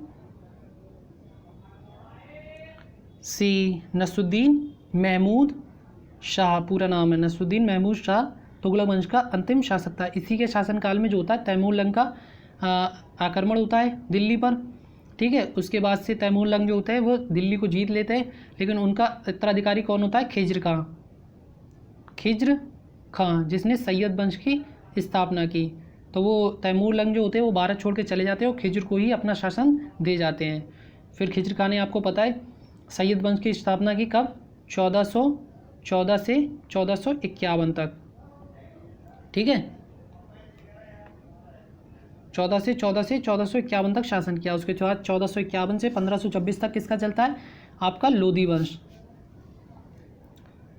C, Nasiruddin Mahmud Shah. पूरा नाम है नसरुद्दीन महमूद शाह, तुगलक वंश का अंतिम शासक था। इसी के शासनकाल में जो होता है तैमूर लंग का आक्रमण होता है दिल्ली पर। ठीक है, उसके बाद से तैमूर लंग जो होते हैं वो दिल्ली को जीत लेते हैं, लेकिन उनका उत्तराधिकारी कौन होता है? खिज्र खां, जिसने सैयद वंश की स्थापना की। तो वो तैमूर लंग जो होते हैं वो भारत छोड़ के चले जाते हैं और खिज्र को ही अपना शासन दे जाते हैं। फिर खिज्र खां ने, आपको पता है, सैयद वंश की स्थापना की कब? 1414 से 1451 तक। ठीक है, 1451 तक शासन किया। उसके बाद 1451 से 1526 तक किसका चलता है? आपका लोधी वंश।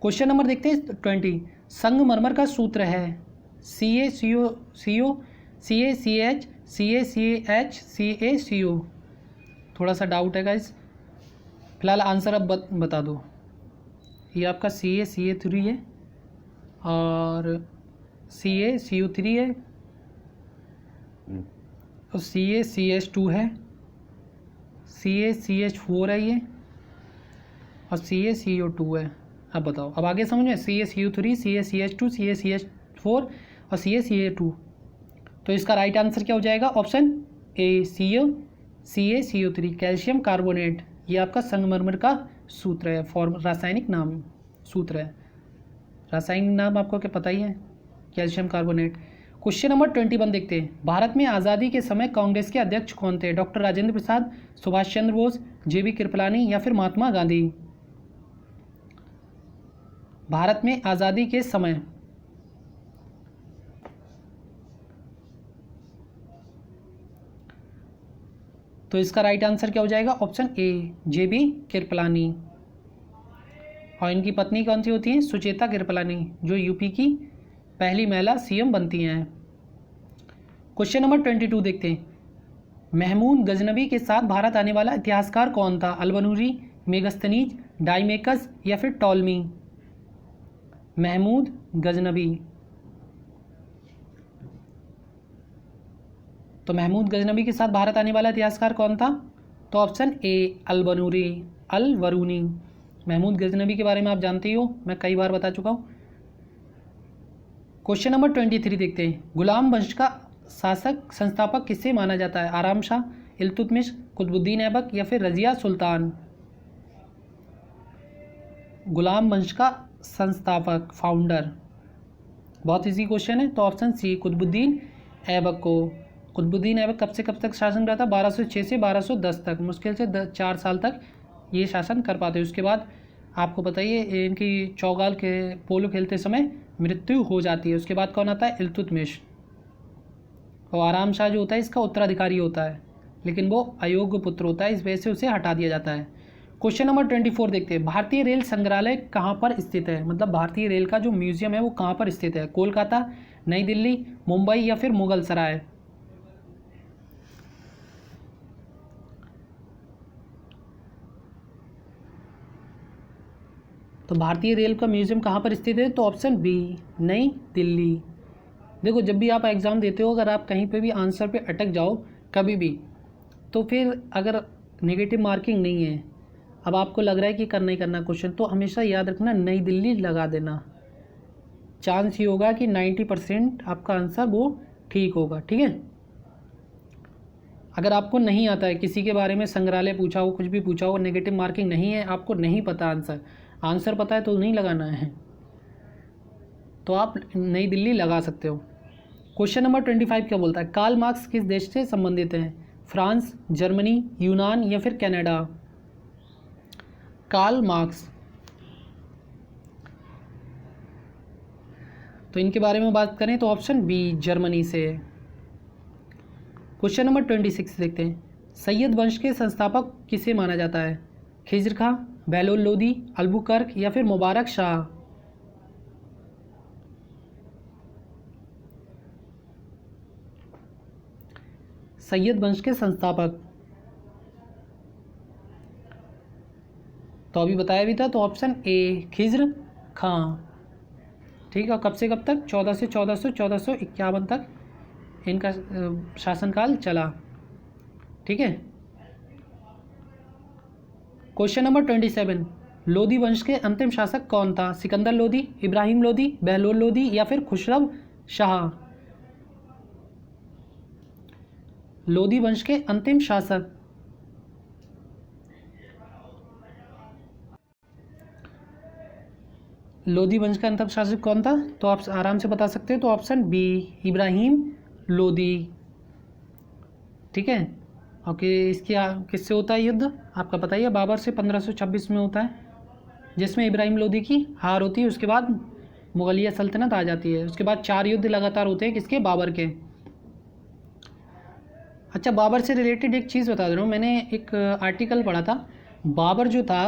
क्वेश्चन नंबर देखते हैं 20। संगमरमर का सूत्र है CaCO CaCH CaCH CaCO। थोड़ा सा डाउट है गाइस, फिलहाल आंसर अब बता दो। ये आपका CaCa3 है और CaCO3 है और CaCH2 है, CaCH4 है ये और CaCO2 है। अब बताओ, अब आगे समझ में, CaCO3 CaCH2 CaCH4 और CaCa2। तो इसका राइट आंसर क्या हो जाएगा? Option A CaCO3 calcium carbonate. ये आपका संगमरमर का सूत्र है, रासायनिक नाम सूत्र है। रासायनिक नाम आपको क्या पता ही है, कैल्शियम कार्बोनेट। क्वेश्चन नंबर 21 देखते हैं। भारत में आज़ादी के समय कांग्रेस के अध्यक्ष कौन थे? डॉक्टर राजेंद्र प्रसाद, सुभाष चंद्र बोस, JB कृपलानी या फिर महात्मा गांधी? भारत में आज़ादी के समय तो इसका राइट आंसर क्या हो जाएगा? Option A JB Kripalani. और इनकी पत्नी कौन सी होती है? सुचेता कृपलानी, जो यूपी की पहली महिला CM बनती हैं। क्वेश्चन नंबर 22 देखते हैं। महमूद गजनबी के साथ भारत आने वाला इतिहासकार कौन था? अल-बनूरी, मेगस्थनीज, डाइमेकस या फिर टॉलमी? महमूद गजनबी। तो महमूद गजनबी के साथ भारत आने वाला इतिहासकार कौन था? तो ऑप्शन ए अल-बनूरी, अल-बरूनी। महमूद गजनबी के बारे में आप जानते ही हो, मैं कई बार बता चुका हूँ। क्वेश्चन नंबर 23 देखते हैं। गुलाम वंश का शासक संस्थापक किसे माना जाता है? आराम शाह, इल्तुतमिश, कुतुबुद्दीन ऐबक या फिर रजिया सुल्तान? गुलाम वंश का संस्थापक, फाउंडर। बहुत इजी क्वेश्चन है, तो ऑप्शन सी कुतुबुद्दीन ऐबक को। कुतुबुद्दीन ऐबक कब से कब तक शासन करता था? 1206 से 1210 तक, मुश्किल से 4 साल तक ये शासन कर पाते। उसके बाद आपको पता ही है इनकी चौगाल के पोलो खेलते समय मृत्यु हो जाती है। उसके बाद कौन आता है? इल्तुतमिश। और आराम शाह जो होता है इसका उत्तराधिकारी होता है, लेकिन वो अयोग्य पुत्र होता है, इस वजह से उसे हटा दिया जाता है। क्वेश्चन नंबर 24 देखते हैं। भारतीय रेल संग्रहालय कहाँ पर स्थित है? मतलब भारतीय रेल का जो म्यूजियम है वो कहाँ पर स्थित है? कोलकाता, नई दिल्ली, मुंबई या फिर मुगल सराय? तो भारतीय रेल का म्यूजियम कहाँ पर स्थित है? तो ऑप्शन बी नई दिल्ली। देखो, जब भी आप एग्ज़ाम देते हो, अगर आप कहीं पे भी आंसर पे अटक जाओ कभी भी, तो फिर अगर नेगेटिव मार्किंग नहीं है, अब आपको लग रहा है कि करना ही करना क्वेश्चन, तो हमेशा याद रखना नई दिल्ली लगा देना। चांस ही होगा कि 90% आपका आंसर वो ठीक होगा। ठीक है, अगर आपको नहीं आता है, किसी के बारे में संग्रहालय पूछा हो, कुछ भी पूछा हो, नेगेटिव मार्किंग नहीं है, आपको नहीं पता आंसर पता है तो नहीं लगाना है, तो आप नई दिल्ली लगा सकते हो। क्वेश्चन नंबर 25 क्या बोलता है? कार्ल मार्क्स किस देश से संबंधित हैं? फ्रांस, जर्मनी, यूनान या फिर कनाडा? कार्ल मार्क्स, तो इनके बारे में बात करें तो ऑप्शन बी जर्मनी से। क्वेश्चन नंबर 26 देखते हैं। सैयद वंश के संस्थापक किसे माना जाता है? खिज्र खां, बहलोल लोदी, अल्बुकर्क या फिर मुबारक शाह? सैयद वंश के संस्थापक, तो अभी बताया भी था, तो ऑप्शन ए खिज्र खां। ठीक है, कब से कब तक? 14 से 1451 तक इनका शासनकाल चला। ठीक है। Question number 27। लोदी वंश के अंतिम शासक कौन था? सिकंदर लोदी, इब्राहिम लोदी, बहलोल लोदी या फिर खुसरव शाह? लोदी वंश के अंतिम शासक, लोदी वंश का अंतिम शासक कौन था? तो आप आराम से बता सकते हो, तो ऑप्शन बी इब्राहिम लोदी। ठीक है, ओके। इसकी किससे होता है युद्ध? आपका पता ही है, बाबर से 1526 में होता है, जिसमें इब्राहिम लोदी की हार होती है। उसके बाद मुगलिया सल्तनत आ जाती है। उसके बाद 4 युद्ध लगातार होते हैं, किसके? बाबर के। अच्छा, बाबर से रिलेटेड एक चीज़ बता दे रहा हूँ, मैंने एक आर्टिकल पढ़ा था। बाबर जो था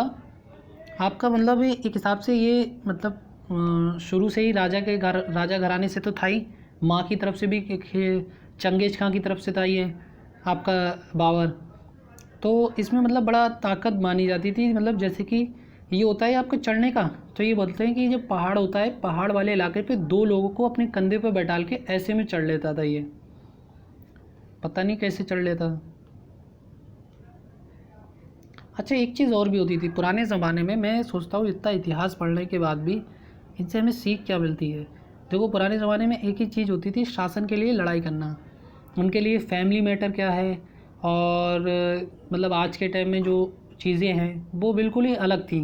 आपका, मतलब एक हिसाब से ये मतलब शुरू से ही राजा घराने से तो था ही, माँ की तरफ से भी चंगेज खां की तरफ से था ये आपका बाबर। तो इसमें मतलब बड़ा ताकत मानी जाती थी, मतलब जैसे कि ये होता है आपको चढ़ने का, तो ये बोलते हैं कि जब पहाड़ होता है, पहाड़ वाले इलाके पे 2 लोगों को अपने कंधे पे बैठाल के ऐसे में चढ़ लेता था ये, पता नहीं कैसे चढ़ लेता। अच्छा, एक चीज़ और भी होती थी पुराने ज़माने में, मैं सोचता हूँ इतना इतिहास पढ़ने के बाद भी इनसे हमें सीख क्या मिलती है। देखो, पुराने ज़माने में एक ही चीज़ होती थी, शासन के लिए लड़ाई करना, उनके लिए फैमिली मैटर क्या है, और मतलब आज के टाइम में जो चीज़ें हैं वो बिल्कुल ही अलग थी।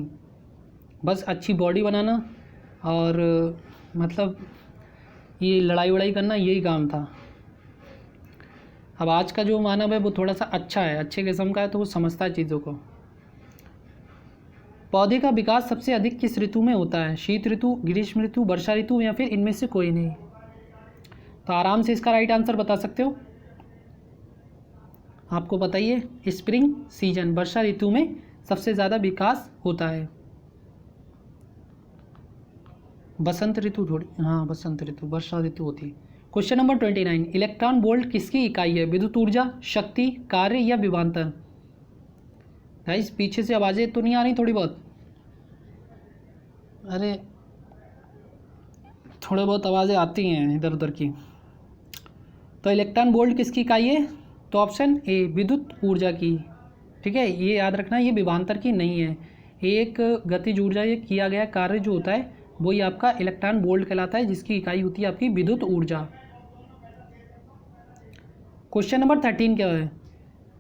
बस अच्छी बॉडी बनाना और मतलब ये लड़ाई वड़ाई करना, यही काम था। अब आज का जो मानव है वो थोड़ा सा अच्छा है, अच्छे किस्म का है, तो वो समझता है चीज़ों को। पौधे का विकास सबसे अधिक किस ऋतु में होता है? शीत ऋतु, ग्रीष्म ऋतु, वर्षा ऋतु, या फिर इनमें से कोई नहीं? तो आराम से इसका राइट आंसर बता सकते हो। आपको बताइए, स्प्रिंग सीजन, वर्षा ऋतु में सबसे ज़्यादा विकास होता है। बसंत ऋतु थोड़ी, हाँ बसंत ऋतु, वर्षा ऋतु होती है। क्वेश्चन नंबर 29, इलेक्ट्रॉन वोल्ट किसकी इकाई है? विद्युत ऊर्जा, शक्ति, कार्य या विभवांतर? गाइस पीछे से आवाज़ें तो नहीं आ रही थोड़ी बहुत? अरे थोड़े बहुत आवाज़ें आती हैं इधर उधर की। तो इलेक्ट्रॉन वोल्ट किसकी इकाई है? तो ऑप्शन ए विद्युत ऊर्जा की, ठीक है, ये याद रखना, ये विभवांतर की नहीं है। एक गतिज ऊर्जा, ये किया गया कार्य जो होता है वही आपका इलेक्ट्रॉन वोल्ट कहलाता है, जिसकी इकाई होती है आपकी विद्युत ऊर्जा। क्वेश्चन नंबर 13 क्या है?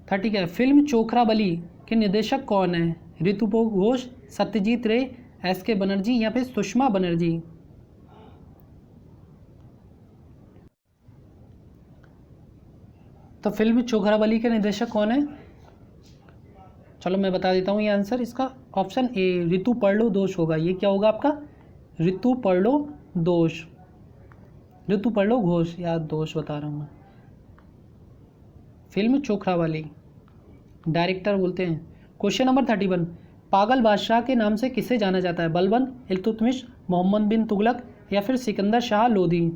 30 क्या है? फिल्म चोखरा बली के निर्देशक कौन है? ऋतुपर्ण घोष, सत्यजीत रे, एस के बनर्जी, या फिर सुषमा बनर्जी? तो फिल्म चोखरा बली के निर्देशक कौन है? चलो मैं बता देता हूँ ये आंसर इसका। ऑप्शन ए ऋतुपर्ण दोष होगा। ये क्या होगा आपका? ऋतुपर्ण दोष, ऋतुपर्ण घोष, या दोष बता रहा हूँ मैं। फिल्म चोखरा वाली, डायरेक्टर बोलते हैं। क्वेश्चन नंबर 31, पागल बादशाह के नाम से किसे जाना जाता है? बलबन, इल्तुतमिश, मोहम्मद बिन तुगलक, या फिर सिकंदर शाह लोधी?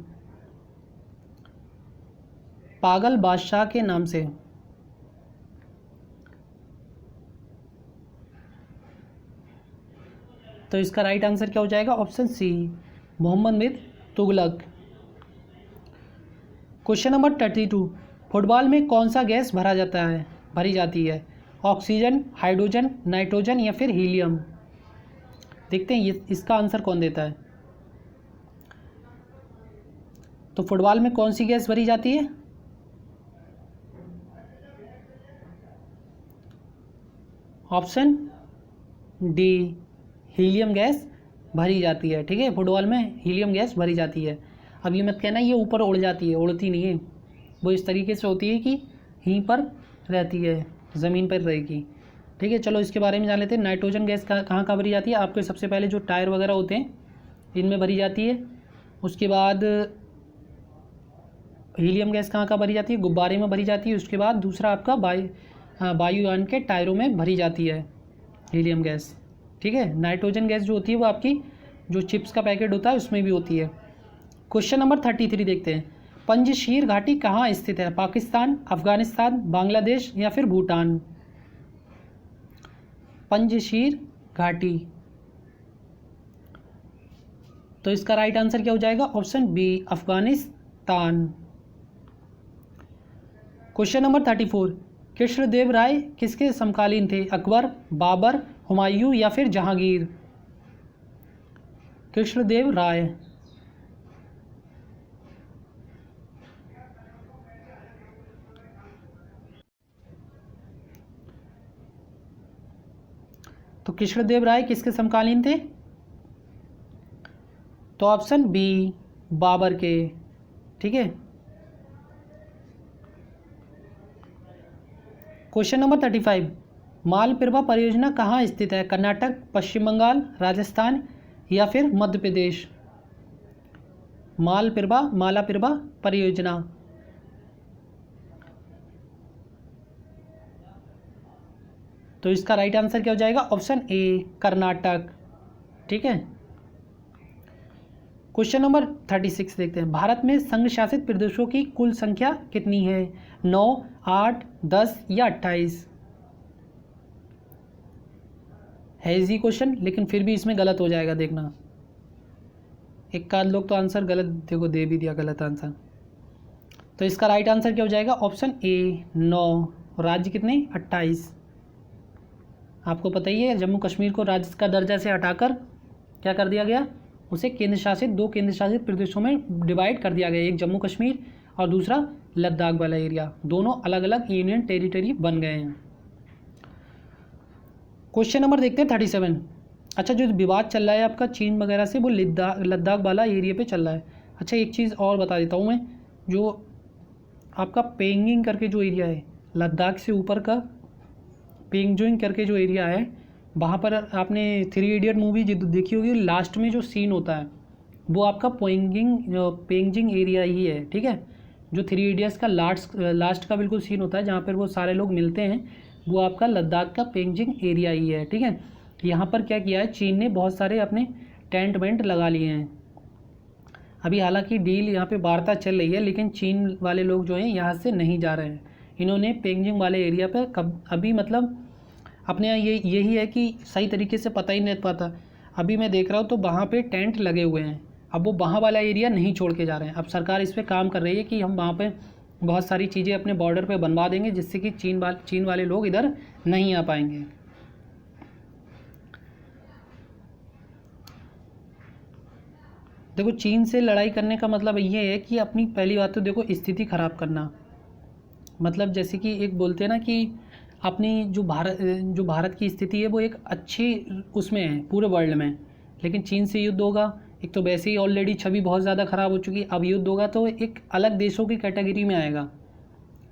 पागल बादशाह के नाम से, तो इसका राइट आंसर क्या हो जाएगा? ऑप्शन सी मोहम्मद बिन तुगलक। क्वेश्चन नंबर 32, फुटबॉल में कौन सा गैस भरी जाती है? ऑक्सीजन, हाइड्रोजन, नाइट्रोजन, या फिर हीलियम? देखते हैं ये इसका आंसर कौन देता है। तो फुटबॉल में कौन सी गैस भरी जाती है? ऑप्शन डी हीलियम गैस भरी जाती है, ठीक है, फुटबॉल में हीलियम गैस भरी जाती है। अब ये मत कहना ये ऊपर उड़ जाती है, उड़ती नहीं है, वो इस तरीके से होती है कि यहीं पर रहती है, ज़मीन पर रहेगी, ठीक है। चलो इसके बारे में जान लेते हैं। नाइट्रोजन गैस कहाँ भरी जाती है? आपके सबसे पहले जो टायर वगैरह होते हैं इनमें भरी जाती है। उसके बाद हीलियम गैस कहाँ भरी जाती है? गुब्बारे में भरी जाती है। उसके बाद दूसरा आपका वायुयान के टायरों में भरी जाती है हीलियम गैस, ठीक है। नाइट्रोजन गैस जो होती है वो आपकी जो चिप्स का पैकेट होता है उसमें भी होती है। क्वेश्चन नंबर 33 देखते हैं। पंजशीर घाटी कहाँ स्थित है? पाकिस्तान, अफगानिस्तान, बांग्लादेश, या फिर भूटान? पंजशीर घाटी, तो इसका राइट आंसर क्या हो जाएगा? Option B Afghanistan. Question number 34, Krishnadeva Raya किसके समकालीन थे? अकबर, बाबर, हुमायूं, या फिर जहांगीर? कृष्णदेव राय, तो कृष्णदेव राय किसके समकालीन थे? तो ऑप्शन बी बाबर के, ठीक है। क्वेश्चन नंबर 35, मालप्रभा परियोजना कहाँ स्थित है? कर्नाटक, पश्चिम बंगाल, राजस्थान, या फिर मध्य प्रदेश? मालप्रभा परियोजना, तो इसका राइट आंसर क्या हो जाएगा? Option A Karnataka. ठीक है, क्वेश्चन नंबर 36 देखते हैं। भारत में संघ शासित प्रदेशों की कुल संख्या कितनी है? 9, 8, 10 या 28? है इजी क्वेश्चन, लेकिन फिर भी इसमें गलत हो जाएगा, देखना। एक आध लोग तो आंसर गलत देखो दे भी दिया, गलत आंसर। तो इसका राइट आंसर क्या हो जाएगा? Option A 9। राज्य कितने? 28। आपको पता ही है, जम्मू कश्मीर को राज्य का दर्जा से हटाकर क्या कर दिया गया? उसे केंद्र शासित, 2 केंद्र शासित प्रदेशों में डिवाइड कर दिया गया। एक जम्मू कश्मीर और दूसरा लद्दाख वाला एरिया, दोनों अलग अलग यूनियन टेरिटरी बन गए हैं। क्वेश्चन नंबर देखते हैं 37। अच्छा, जो विवाद चल रहा है आपका चीन वगैरह से, वो लद्दाख वाला एरिया पे चल रहा है। अच्छा, एक चीज़ और बता देता हूँ मैं, जो आपका पेंगिंग करके जो एरिया है, लद्दाख से ऊपर का पेंगजोइंग करके जो एरिया है, वहाँ पर आपने 3 इडियट मूवी देखी होगी, लास्ट में जो सीन होता है वो आपका पेंजिंग एरिया ही है। ठीक है, जो 3 इडियट्स का लास्ट का बिल्कुल सीन होता है, जहाँ पर वो सारे लोग मिलते हैं, वो आपका लद्दाख का पेंजिंग एरिया ही है। ठीक है, यहाँ पर क्या किया है, चीन ने बहुत सारे अपने टेंट वेंट लगा लिए हैं। अभी हालांकि डील यहाँ पे वार्ता चल रही है, लेकिन चीन वाले लोग जो हैं यहाँ से नहीं जा रहे हैं। इन्होंने पेंजिंग वाले एरिया पर अभी मतलब अपने यहाँ यही है कि सही तरीके से पता ही नहीं पाता। अभी मैं देख रहा हूँ तो वहाँ पे टेंट लगे हुए हैं, अब वो वहाँ वाला एरिया नहीं छोड़ के जा रहे हैं। अब सरकार इस पर काम कर रही है कि हम वहाँ पे बहुत सारी चीज़ें अपने बॉर्डर पे बनवा देंगे, जिससे कि चीन वाले लोग इधर नहीं आ पाएंगे। देखो, चीन से लड़ाई करने का मतलब ये है कि अपनी पहली बात तो देखो स्थिति ख़राब करना, मतलब जैसे कि एक बोलते हैं ना कि अपनी जो भारत की स्थिति है वो एक अच्छी उसमें है पूरे वर्ल्ड में, लेकिन चीन से युद्ध होगा, एक तो वैसे ही ऑलरेडी छवि बहुत ज़्यादा ख़राब हो चुकी है, अब युद्ध होगा तो एक अलग देशों की कैटेगरी में आएगा,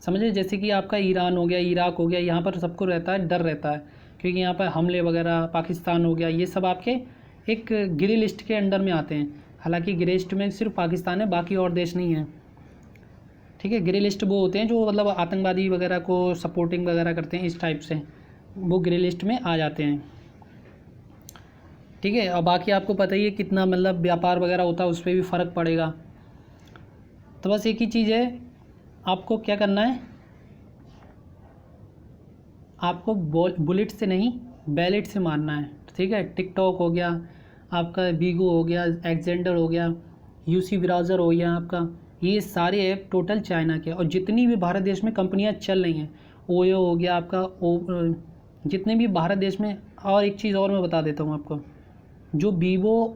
समझे। जैसे कि आपका ईरान हो गया, इराक हो गया, यहाँ पर सबको रहता है, डर रहता है, क्योंकि यहाँ पर हमले वगैरह, पाकिस्तान हो गया, ये सब आपके एक ग्रे लिस्ट के अंडर में आते हैं। हालांकि ग्रे लिस्ट में सिर्फ पाकिस्तान है, बाकी और देश नहीं है। ठीक है, ग्रे लिस्ट वो होते हैं जो मतलब आतंकवादी वगैरह को सपोर्टिंग वगैरह करते हैं, इस टाइप से वो ग्रे लिस्ट में आ जाते हैं। ठीक है, और बाकी आपको पता ही है कितना मतलब व्यापार वगैरह होता है, उस पर भी फ़र्क पड़ेगा। तो बस एक ही चीज़ है, आपको क्या करना है, आपको बुलेट से नहीं बैलेट से मारना है। ठीक है, टिकटॉक हो गया आपका, वीगो हो गया, एक्जेंडर हो गया, यूसी ब्राउज़र हो गया आपका, ये सारे ऐप टोटल चाइना के। और जितनी भी भारत देश में कंपनियां चल रही हैं, ओयो हो गया आपका, जितने भी भारत देश में। और एक चीज़ और मैं बता देता हूँ आपको, जो वीवो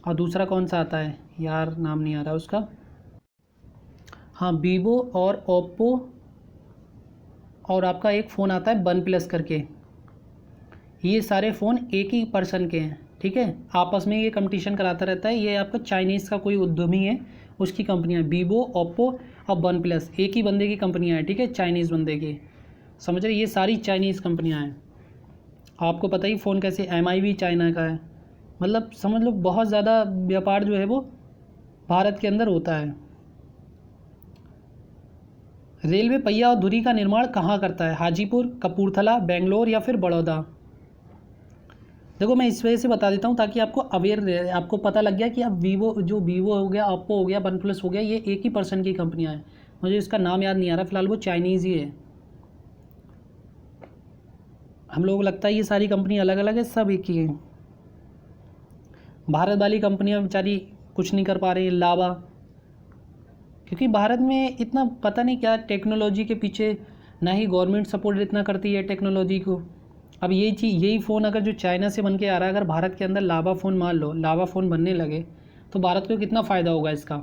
और दूसरा कौन सा आता है यार, नाम नहीं आ रहा उसका, हाँ वीवो और ओप्पो, और आपका एक फ़ोन आता है वन प्लस करके, ये सारे फ़ोन एक ही पर्सन के हैं। ठीक है, आपस में ये कंपटीशन कराता रहता है। ये आपका चाइनीज़ का कोई उद्यमी है, उसकी कंपनियाँ वीवो, ओप्पो और वन प्लस, एक ही बंदे की कंपनियाँ हैं। ठीक है, चाइनीज़ बंदे की, समझ रहे, ये सारी चाइनीज़ कंपनियाँ हैं। आपको पता ही फ़ोन कैसे, MI भी चाइना का है, मतलब समझ लो बहुत ज़्यादा व्यापार जो है वो भारत के अंदर होता है। रेलवे पहिया और धुरी का निर्माण कहाँ करता है? हाजीपुर, कपूरथला, बेंगलोर या फिर बड़ौदा? देखो, मैं इस वजह से बता देता हूँ ताकि आपको अवेयर, आपको पता लग गया कि अब वीवो हो गया, ओप्पो हो गया, वन प्लस हो गया, ये एक ही पर्सन की कंपनियाँ हैं। मुझे इसका नाम याद नहीं आ रहा फिलहाल, वो चाइनीज़ ही है। हम लोगों को लगता है ये सारी कंपनी अलग अलग है, सब एक ही है। भारत वाली कंपनियाँ बेचारी कुछ नहीं कर पा रही है, लावा, क्योंकि भारत में इतना पता नहीं क्या टेक्नोलॉजी के पीछे, ना ही गवर्नमेंट सपोर्ट इतना करती है टेक्नोलॉजी को। अब यही फ़ोन अगर जो चाइना से बन के आ रहा है, अगर भारत के अंदर लावा फ़ोन, मान लो लावा फ़ोन बनने लगे, तो भारत को कितना फ़ायदा होगा इसका।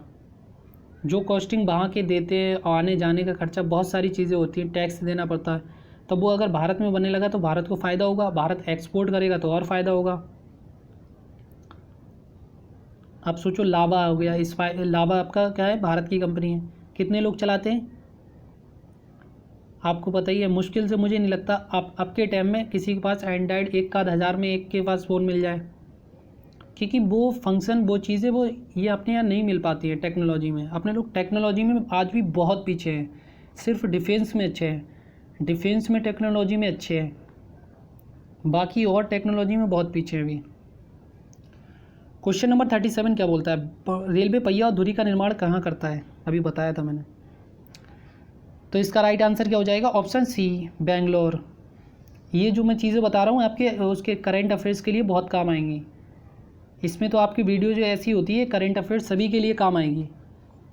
जो कॉस्टिंग वहाँ के देते हैं, आने जाने का खर्चा, बहुत सारी चीज़ें होती हैं, टैक्स देना पड़ता है, तो वो अगर भारत में बनने लगा तो भारत को फ़ायदा होगा, भारत एक्सपोर्ट करेगा तो और फ़ायदा होगा। आप सोचो, लावा हो गया, लावा आपका क्या है, भारत की कंपनी है, कितने लोग चलाते हैं आपको पता ही है। मुश्किल से मुझे नहीं लगता आप अब के टाइम में किसी के पास एंड्रॉयड एक का 1000 में एक के पास फ़ोन मिल जाए, क्योंकि वो फंक्शन, वो चीज़ें, वो ये अपने यहाँ नहीं मिल पाती है टेक्नोलॉजी में। अपने लोग टेक्नोलॉजी में आज भी बहुत पीछे हैं, सिर्फ डिफेंस में अच्छे हैं, डिफेंस में टेक्नोलॉजी में अच्छे हैं, बाकी और टेक्नोलॉजी में बहुत पीछे हैं अभी। क्वेश्चन नंबर 37 क्या बोलता है, रेलवे पहिया और धुरी का निर्माण कहाँ करता है, अभी बताया था मैंने। तो इसका राइट आंसर क्या हो जाएगा, ऑप्शन सी बेंगलोर। ये जो मैं चीज़ें बता रहा हूँ आपके उसके करंट अफेयर्स के लिए बहुत काम आएंगी। इसमें तो आपकी वीडियो जो ऐसी होती है करंट अफेयर्स सभी के लिए काम आएगी।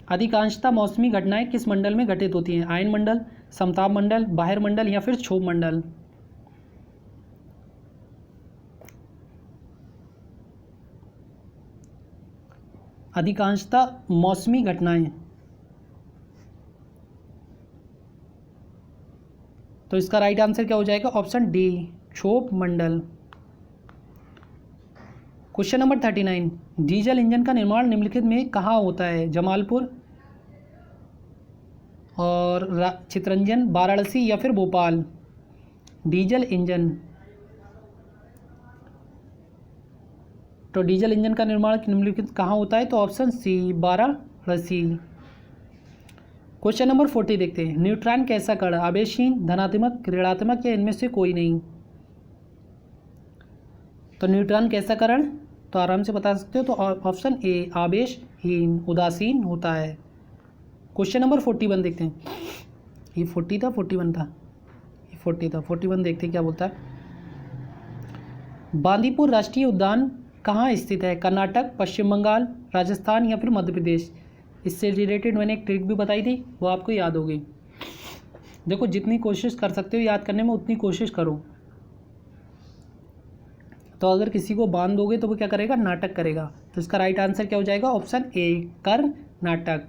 अधिकांशतः मौसमी घटनाएं किस मंडल में घटित होती हैं, आयन मंडल, समताप मंडल, बाह्य मंडल या फिर क्षोभ मंडल। अधिकांशतः मौसमी घटनाएं, तो इसका राइट आंसर क्या हो जाएगा, ऑप्शन डी क्षोभ मंडल। क्वेश्चन नंबर 39, डीजल इंजन का निर्माण निम्नलिखित में कहाँ होता है, जमालपुर और चितरंजन, वाराणसी या फिर भोपाल। डीजल इंजन, तो डीजल इंजन का निर्माण निम्नलिखित कहाँ होता है, तो option C Varanasi. Question number 40 देखते हैं, न्यूट्रॉन कैसा कण, आवेशहीन, धनात्मक, ऋणात्मक या इनमें से कोई नहीं। तो न्यूट्रॉन कैसा कण, तो आराम से बता सकते हो, तो ऑप्शन ए आवेशहीन, उदासीन होता है। क्वेश्चन नंबर 41 देखते हैं, ये 40 था 41 था, ये 40 था, 41 देखते हैं क्या बोलता है। बांदीपुर राष्ट्रीय उद्यान कहाँ स्थित है, कर्नाटक, पश्चिम बंगाल, राजस्थान या फिर मध्य प्रदेश। इससे रिलेटेड मैंने एक ट्रिक भी बताई थी, वो आपको याद होगी। देखो जितनी कोशिश कर सकते हो याद करने में उतनी कोशिश करो। तो अगर किसी को बांध दोगे तो वो क्या करेगा, नाटक करेगा। तो इसका राइट आंसर क्या हो जाएगा, option A Karnataka.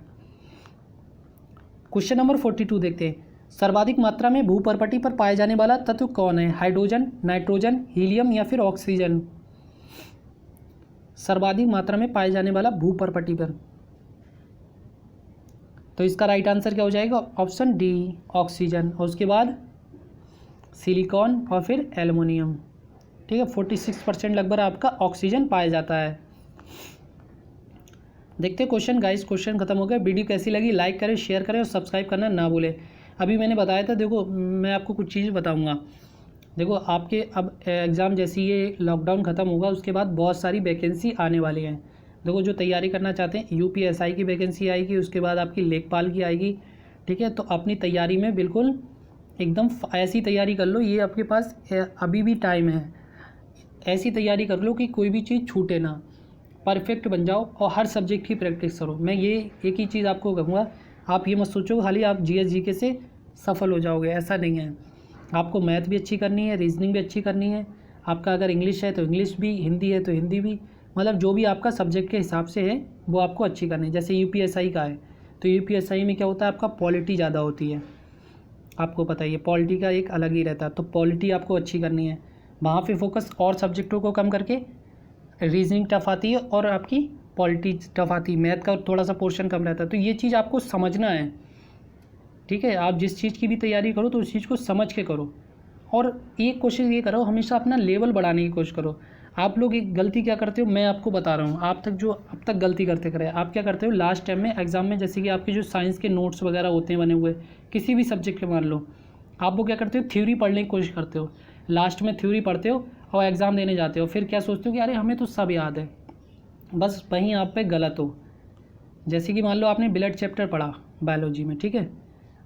Question number 42 देखते हैं, सर्वाधिक मात्रा में भूपर्पटी पर पाया जाने वाला तत्व कौन है, हाइड्रोजन, नाइट्रोजन, हीलियम या फिर ऑक्सीजन। सर्वाधिक मात्रा में पाए जाने वाला भूपर्पटी पर, तो इसका राइट आंसर क्या हो जाएगा, ऑप्शन डी ऑक्सीजन। और उसके बाद सिलिकॉन और फिर एल्युमिनियम। ठीक है, 46% लगभग आपका ऑक्सीजन पाया जाता है। देखते हैं क्वेश्चन गाइस, क्वेश्चन खत्म हो गया। वीडियो कैसी लगी लाइक करें, शेयर करें और सब्सक्राइब करना ना भूलें। अभी मैंने बताया था, देखो मैं आपको कुछ चीज़ बताऊंगा। देखो आपके अब एग्ज़ाम जैसे ये लॉकडाउन ख़त्म होगा उसके बाद बहुत सारी वैकेंसी आने वाली हैं। देखो जो तैयारी करना चाहते हैं, यूपीएसआई की वैकेंसी आएगी, उसके बाद आपकी लेखपाल की आएगी। ठीक है, तो अपनी तैयारी में बिल्कुल एकदम ऐसी तैयारी कर लो, ये आपके पास अभी भी टाइम है। ऐसी तैयारी कर लो कि कोई भी चीज़ छूटे ना, परफेक्ट बन जाओ और हर सब्जेक्ट की प्रैक्टिस करो। मैं ये एक ही चीज़ आपको कहूँगा, आप ये मत सोचो खाली आप जीएस जीके से सफल हो जाओगे, ऐसा नहीं है। आपको मैथ भी अच्छी करनी है, रीजनिंग भी अच्छी करनी है। आपका अगर इंग्लिश है तो इंग्लिश भी, हिंदी है तो हिंदी भी, मतलब जो भी आपका सब्जेक्ट के हिसाब से है वो आपको अच्छी करनी है। जैसे यूपीएसआई का है तो यूपीएसआई में क्या होता है, आपका पॉलिटी ज़्यादा होती है, आपको पता ही है, पॉलिटी का एक अलग ही रहता है। तो पॉलिटी आपको अच्छी करनी है, वहाँ पे फोकस और सब्जेक्टों को कम करके रीजनिंग टफ आती है और आपकी पॉलिटी टफ आती है, मैथ का थोड़ा सा पोर्शन कम रहता है। तो ये चीज़ आपको समझना है। ठीक है, आप जिस चीज़ की भी तैयारी करो तो उस चीज़ को समझ के करो, और एक कोशिश ये करो हमेशा अपना लेवल बढ़ाने की कोशिश करो। आप लोग एक गलती क्या करते हो, मैं आपको बता रहा हूँ, आप तक जो अब तक गलती करते करे, आप क्या करते हो लास्ट टाइम में एग्जाम में, जैसे कि आपके जो साइंस के नोट्स वगैरह होते हैं बने हुए किसी भी सब्जेक्ट के, मान लो आप वो क्या करते हो, थ्योरी पढ़ने की कोशिश करते हो, लास्ट में थ्योरी पढ़ते हो और एग्ज़ाम देने जाते हो, फिर क्या सोचते हो कि अरे हमें तो सब याद है। बस वहीं आप पे गलत हो। जैसे कि मान लो आपने ब्लड चैप्टर पढ़ा बायोलॉजी में, ठीक है,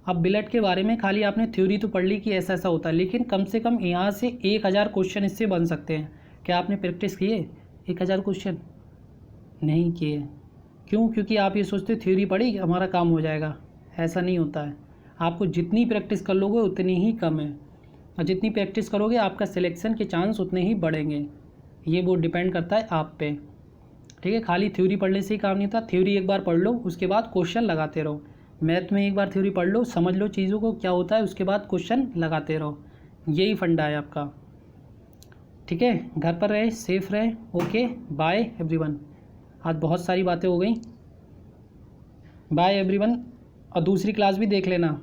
अब ब्लड के बारे में खाली आपने थ्योरी तो पढ़ ली कि ऐसा ऐसा होता है, लेकिन कम से कम यहाँ से 1000 क्वेश्चन इससे बन सकते हैं। क्या आपने प्रैक्टिस किए 1000 क्वेश्चन? नहीं किए। क्यों? क्योंकि आप ये सोचते हो थ्योरी पढ़ी हमारा काम हो जाएगा, ऐसा नहीं होता है। आपको जितनी प्रैक्टिस कर लोगे उतनी ही कम है, और जितनी प्रैक्टिस करोगे आपका सिलेक्शन के चांस उतने ही बढ़ेंगे। ये वो डिपेंड करता है आप पे। ठीक है, खाली थ्योरी पढ़ने से ही काम नहीं होता। थ्योरी एक बार पढ़ लो, उसके बाद क्वेश्चन लगाते रहो। मैथ में एक बार थ्योरी पढ़ लो, समझ लो चीज़ों को क्या होता है, उसके बाद क्वेश्चन लगाते रहो। यही फंडा है आपका। ठीक है, घर पर रहे, सेफ रहे। Okay, bye everyone. आज बहुत सारी बातें हो गई। बाय एवरीवन, और दूसरी क्लास भी देख लेना।